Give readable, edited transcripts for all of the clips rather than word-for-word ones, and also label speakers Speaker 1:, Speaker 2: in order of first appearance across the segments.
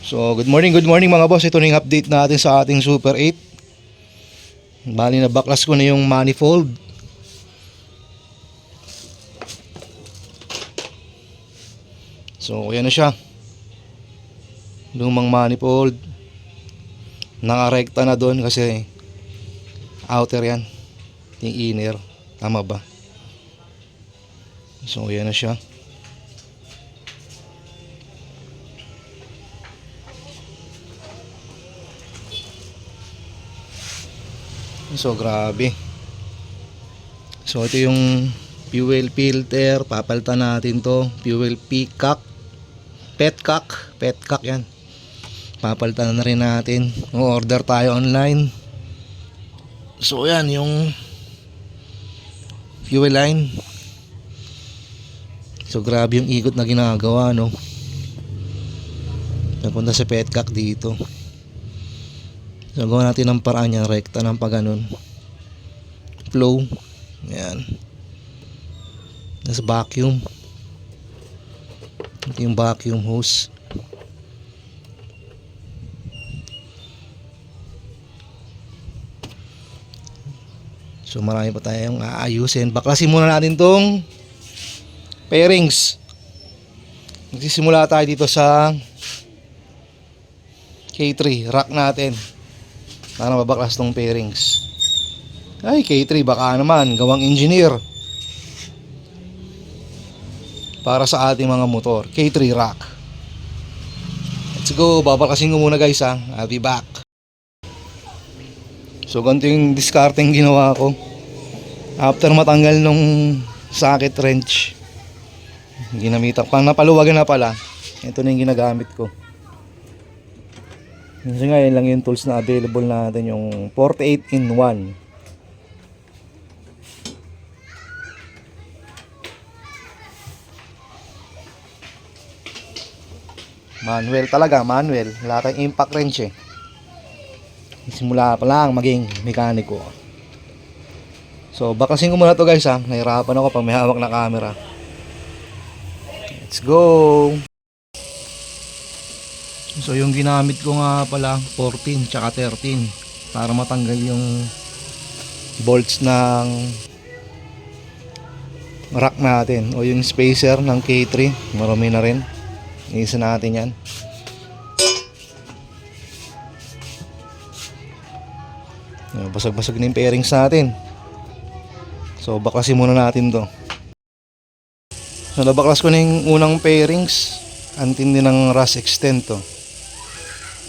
Speaker 1: So, good morning mga boss. Ito na yung update natin sa ating Super 8. Bali na baklas ko na yung manifold. So, ayan na siya. Lumang manifold. Nakarekta na doon kasi outer yan. Yung inner. Tama ba? So, ayan na siya. So grabe. So ito yung fuel filter, papalitan natin to. Fuel petcock yan. Papalitan na rin natin. O-order tayo online. So yan yung fuel line. So grabe yung ikot na ginagawa, no. Napunta sa petcock dito. So gawa natin ng paraan yan, rekta ng pagganon. Flow. Ayan. Tapos vacuum. Ito yung vacuum hose. So marami pa tayong aayusin. Baklasin muna natin tong pairings. Magsisimula tayo dito sa K3 rack natin para mabaklas tong pairings. Ay, K3 baka naman gawang engineer para sa ating mga motor. K3 rack. Let's go, babaklasin ko muna guys ha. I'll be back. So ganito yung discarding ginawa ko after matanggal nung socket wrench. Ginamitan pang napaluwagan na pala. Ito na yung ginagamit ko. Kasi nga yun lang yung tools na available natin, yung 48 in 1. Manual talaga, manual. Wala tayong impact wrench eh. Simula pa lang maging mekaniko. So baklasin ko muna to guys ha. Nahirapan ako pag may hawak na camera. Let's go. So yung ginamit ko nga pala 14 tsaka 13 para matanggal yung bolts ng rack natin o yung spacer ng K3. Marami na rin. Iisa natin yan. Basag-basag na yung pairings natin. So baklasin muna natin to. So nabaklas ko na yung unang pairings. Antindi ng rust extend to.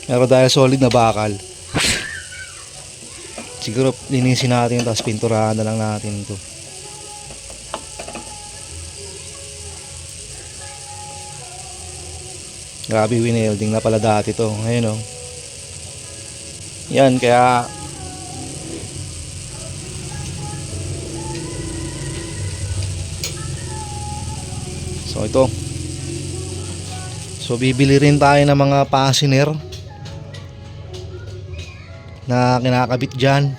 Speaker 1: Pero dahil solid na bakal, siguro linisin natin, tapos pinturahan na lang natin to. Grabe, winelding na pala dati to. Ayun o. Yan, kaya so ito. So bibili rin tayo ng mga fastener na kinakabit dyan,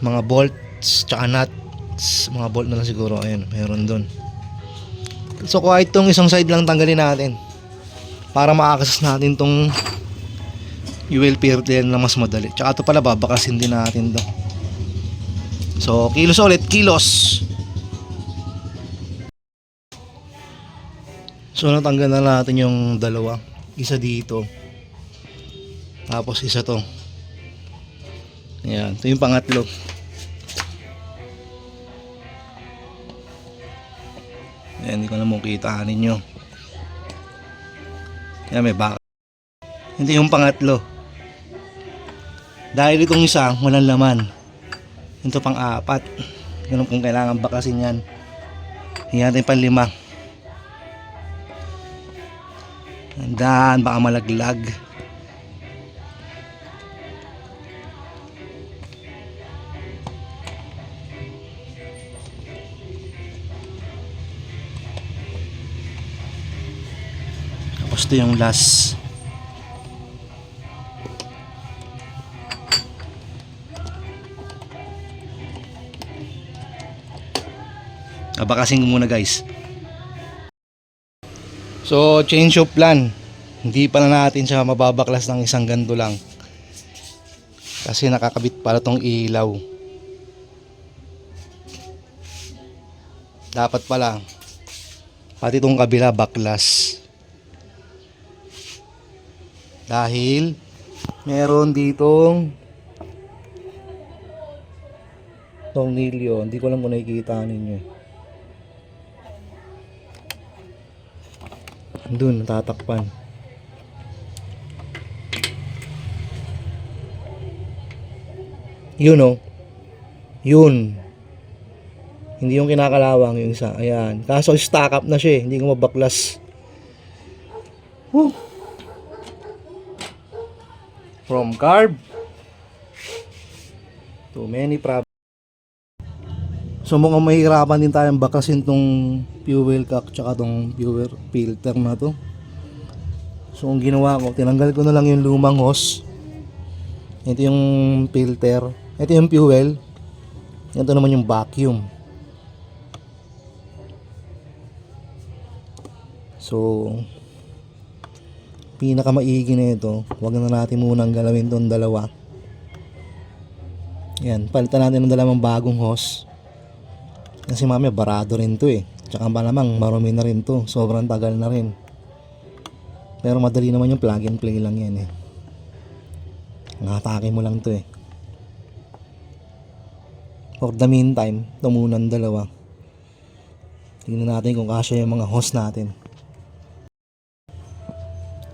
Speaker 1: mga bolts tsaka nuts, mga bolt na lang siguro. Ayun, meron dun. So kahit itong isang side lang tanggalin natin para ma-access natin tong fuel filter na mas madali. Tsaka ito pala, babakasin din natin to. So kilos ulit, kilos. So natanggal na natin yung dalawa, isa dito, tapos isa to. Ayan, ito yung pangatlo. Ayan, hindi ko na makita ninyo. Ayan, may baka. Ito yung pangatlo. Dahil itong isa, walang laman. Ito pang apat. Ganun kung kailangan bakasin yan. Ayan, ito yung panlima. Andaan, baka malaglag. Tapos ito yung last. Abakasin ko muna guys. So change of plan. Hindi pa na natin siya mababaklas ng isang ganto lang. Kasi nakakabit pala tong ilaw. Dapat pala pati tong kabila baklas. Dahil meron ditong tornilyo. Hindi ko lang kung nakikita ninyo. Doon natatakpan. Yun oh. Yun. Hindi yung kinakalawang yung isa. Ayan. Kaso stack up na siya eh. Hindi ko mabaklas. Woo. From carb to many problems. So mukhang mahirapan din tayong baklasin tong fuel cap tsaka tong fuel filter na to. So ang ginawa ko, tinanggal ko na lang yung lumang hose. Ito yung filter. Ito yung fuel. Ito naman yung vacuum. So pinakamaigi na ito, wag na natin munang galawin tong dalawa. Yan, palitan natin ng dalawang bagong hose. Kasi mamaya barado rin to eh. Tsaka malamang marumi na rin to. Sobrang tagal na rin. Pero madali naman yung plug and play lang yan eh. Nakatake mo lang to eh. For the meantime, ito muna ang dalawa. Tingnan natin kung kasya yung mga hose natin.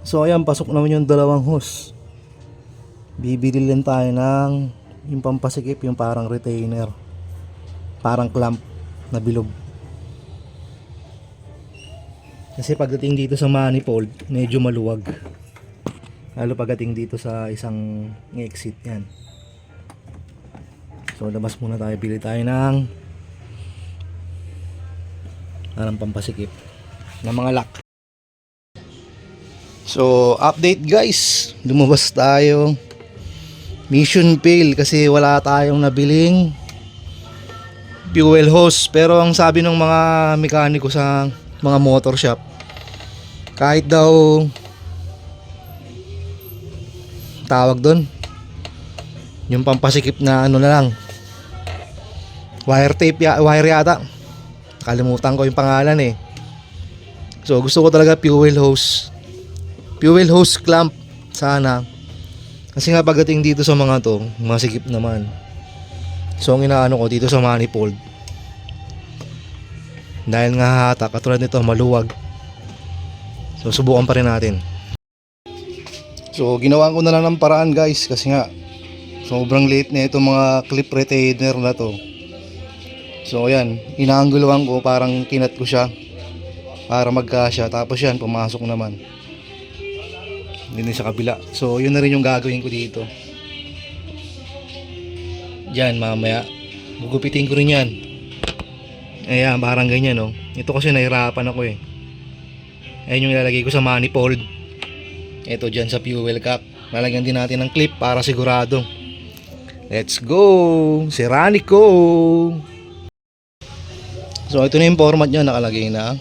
Speaker 1: So ayan, pasok naman yung dalawang hose. Bibili lang tayo ng yung pampasikip, yung parang retainer. Parang clamp na bilog. Kasi pagdating dito sa manifold, medyo maluwag. Lalo pagdating dito sa isang exit yan. So labas muna tayo, bili tayo ng parang pampasikip ng mga lock. So update guys, lumabas tayo. Mission fail kasi wala tayong nabiling fuel hose. Pero ang sabi ng mga mekaniko sa mga motor shop, kahit daw tawag doon yung pampasikip na ano na lang, wire tape wire yata, kalimutan ko yung pangalan eh. So gusto ko talaga fuel hose clamp sana. Kasi nga pagdating dito sa mga to, masikip naman. So ang inaano ko dito sa manifold, dahil nga hatak, katulad nito maluwag. So subukan pa rin natin. So ginawa ko na lang ng paraan guys, kasi nga sobrang late na itong mga clip retainer na to. So ayan, inaangguluhan ko, parang kinat ko siya para magkasya. Tapos yan, pumasok naman din sa kabila. So yun na rin yung gagawin ko dito. Diyan mamaya gugupitin ko rin yan. Ayan, parang ganyan no. Ito kasi nahirapan ako eh. Ayan yung ilalagay ko sa manifold. Ito dyan sa fuel cap. Lalagyan din natin ng clip para sigurado. Let's go! Serranico! So ito na yung format niya, nakalagay na.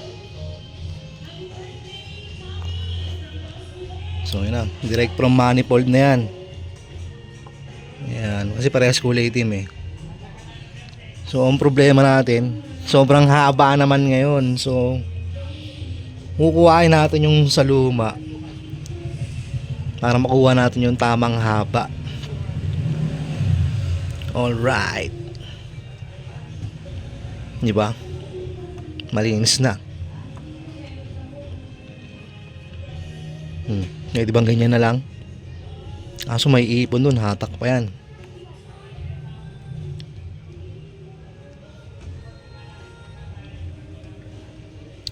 Speaker 1: So yun na, direct from manifold na yan. Ayan, kasi parehas kulay itim eh. So ang problema natin, sobrang haba naman ngayon. So kukuhain natin yung sa luma para makuha natin yung tamang haba. Alright, di ba? Malinis na. Di bang ganyan na lang? Kaso may ipon dun, hatak pa yan.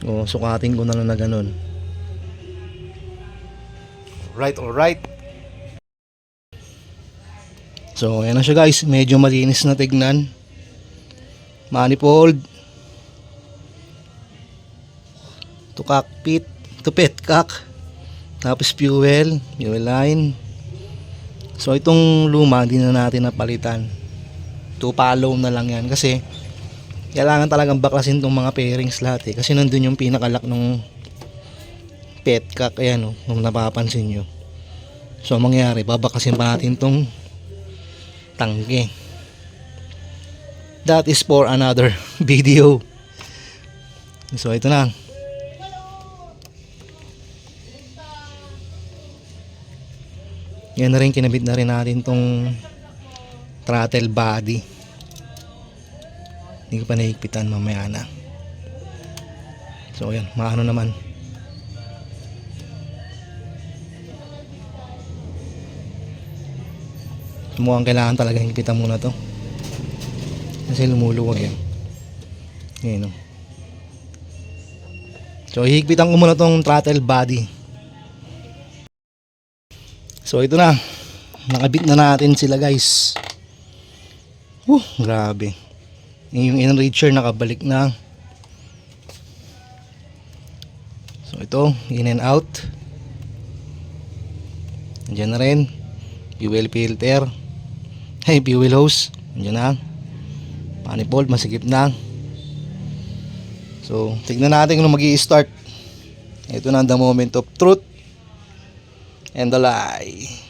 Speaker 1: O, sukatin ko na lang na ganun. Alright. So ayan na siya guys, medyo malinis na tignan. Manifold to cockpit, to petcock, tapos fuel line. So itong luma hindi na natin napalitan, to follow na lang yan, kasi kailangan talagang baklasin tong mga pairings lahat eh, kasi nandun yung pinakalock ng petcock. Ayan, kung napapansin nyo. So ang mangyayari, babakasin pa natin tong tangke. That is for another video. So ito na. Yan na rin, kinabit na rin natin tong throttle body. Hindi ko pa nahigpitan, mamaya na. So ayan, maano naman. Mukhang kailangan talaga higpitan muna to kasi lumuluwag yan. Ayan, so higpitan ko muna tong throttle body. So ito na, nakabit na natin sila guys. Grabe. Yung enricher nakabalik na. So ito, in and out. Andiyan na rin fuel filter, fuel hose, andiyan na. Manifold, masikip na. So tignan natin kung mag-i-start. Ito na the moment of truth and the lie.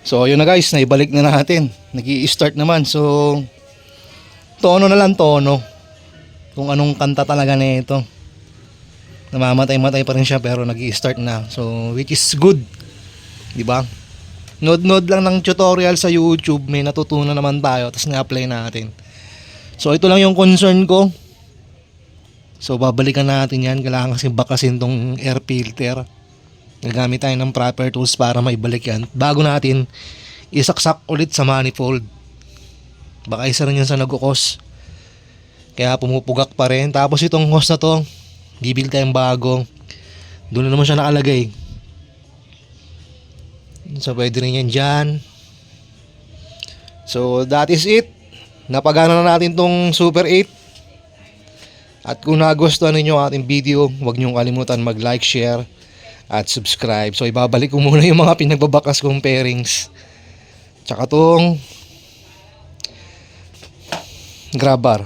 Speaker 1: So ayun na guys, naibalik na natin. Nag-i-start naman. So tono na lang tono. Kung anong kanta talaga nito. Namamatay-matay pa rin siya pero nag-i-start na. So which is good. 'Di ba? Nod-nod lang ng tutorial sa YouTube, may natutunan naman tayo, tapos na-apply natin. So ito lang yung concern ko. So babalikan natin yan, kailangan kasi bakasin tong air filter. Gagamit tayo ng proper tools para maibalik yan. Bago natin isaksak ulit sa manifold. Baka isa rin yan sa nagkukos. Kaya pumupugak pa rin. Tapos itong hose na to, bibili tayong bago. Doon na naman siya nakalagay. So pwede rin yan dyan. So that is it. Napagana na natin tong Super 8. At kung nagustuhan ninyo ang ating video, huwag niyong kalimutan mag-like, share at subscribe. So ibabalik ko muna yung mga pinagbabakas kong pairings. Tsaka tong grab bar.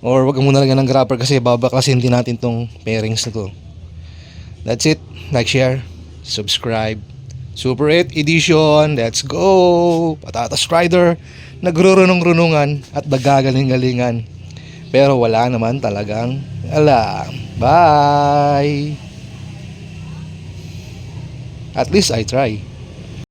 Speaker 1: Or wag muna lagyan ng grabber kasi babaklasin din natin tong pairings na to. That's it. Like, share, subscribe. Super 8 edition. Let's go! Patatas Rider. Nagrurunong-runungan at nagagaling-galingan. Pero wala naman talagang alam. Bye! At least I try.